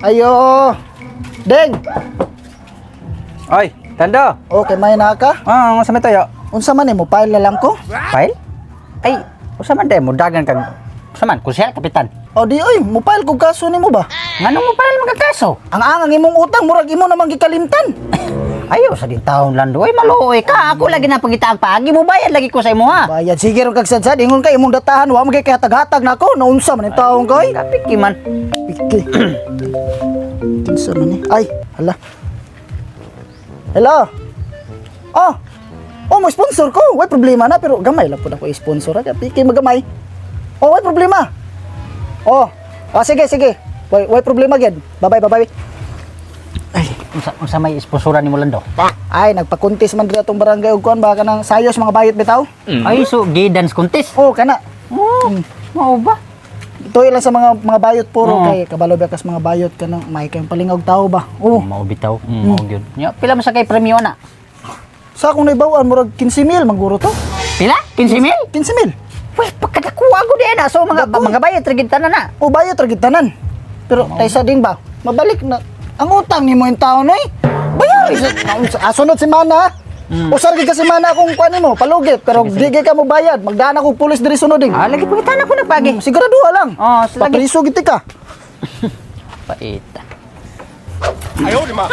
Ayo. Deng. Oy, Tando. Okay, may na ka? Nga sa tayo. Unsa man mo file na lang ko? File? Ay, usa man mo dagan kag usa man kusyal kapitan. O di oy, mo file kog kaso nimo ba? Nganong mo file magkakaso? Ang angang imong utang murag imo namang gikalimtan. Ayo sa din taon lando. Ay maluoy ka. Ako lagi na pangitaang pagi mo bayad lagi ko sa imo ha. Bayad sige ron kag sadsad ingon kay imong datahan wa magay hatag-hatag nako na unsa man yung taong koy? Kapiki man. Piki. Kinsa man ni? Ay, hala. Hello. Oh. Oh, mo sponsor ko. Way problema na pero gamay lang pud ako i-sponsor ka. Piki magamay. Oh, way problema. Oh. Ah, sige. Way problema gyud. Bye-bye. Ay, unsa may sponsoran nimo lando? Ay, nagpakuntis man dito atong barangay ug kuan ba kanang sayos mga bayot bitaw? Ay, so gay dance contest. Oh, kana. Mao ba? Ito lang sa mga bayot puro kay kabalo ba kas mga bayot kanang may kay palingog tao ba. Oh, Mao bitaw. Mao gyud. Nya pila man sa kay premyo na? sa akong naibawaan murag 15,000 mangguro to. Pila? 15,000? 15,000. Weh, pagkadakuha ko di na. So mga bayad ra gid tanan na. O bayot ra gid tanan. Pero taysa din ba? Mabalik na ang utang nimo yung taon oy. Bayari sa sunod semana. Usar gid ka semana kung kuan nimo palugit pero di gid ka mo bayad. Magdaan ako pulis diri sunod ding. Ah, lagi pangitan ako nagpagi. Siguraduha lang. Oh, lagi. Papriso gid ka. Paita. Ayo di ma.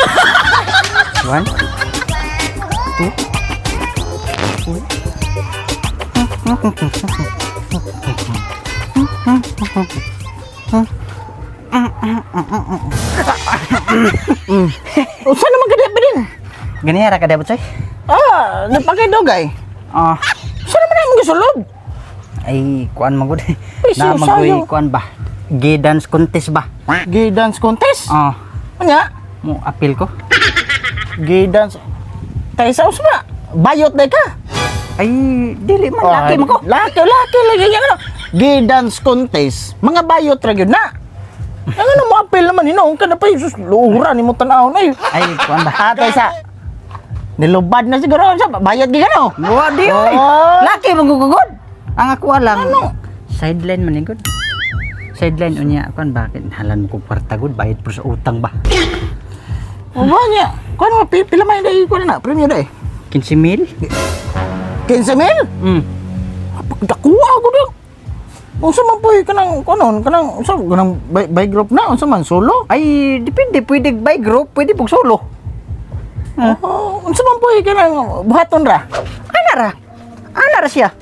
1 Unsa naman kada ba din? Gani ra kada butsoy? Nagpakay dogay. Ah, Sa naman ang gisulod? ay kuan magud. Ay, Na sayo. magoy kuan ba? Gay dance contest ba? Gay dance contest? Ah, Anya? mo appeal ko. Gay dance. Taysa usba. Bayot day ka. Ay, dili man laki mo ko. Laki lagi yan ano. Gay dance contest. Mga bayot ra gyud na. Ang ano mo apel naman hinaon ka na pa Jesus luhuran nimo tan-aw na. Ay, kuan ba? Taysa. Nilubad na siguro sa bayad gyud ano. Wa di oy. Laki magugugod. Ang ako lang. Ano? Sideline man gud. Sideline unya kuan bakit halan mo ko kwarta gud bayad pro sa utang ba? O ba niya? Kuan mo pila may day ko na premium day. 15,000? 15,000? Pagdakuha ko din. Unsa man poy kanang kunon kanang unsa kanang by group na unsa man solo? Ay, depende pwede by group, pwede pug solo. Unsa man poy kanang buhaton ra? Ana ra siya.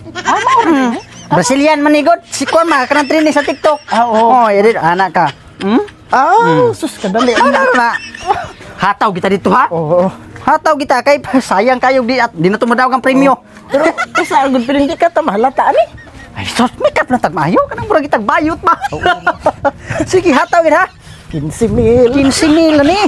Brazilian manigod, si kuan ma kanang training sa TikTok. Oo. Oh, yun ana ka. Sus kadali. Ana na. Hataw kita dito ha. Oo. Hataw kita kay sayang kayo di na tumadaw kang premyo. Pero isa gud pinili ka ta mahalata ani. Ay, sos, make up na tagmayo. Kanang murag itag bayot ba? Sige, hatawin ha. 15,000. 15,000 na ni.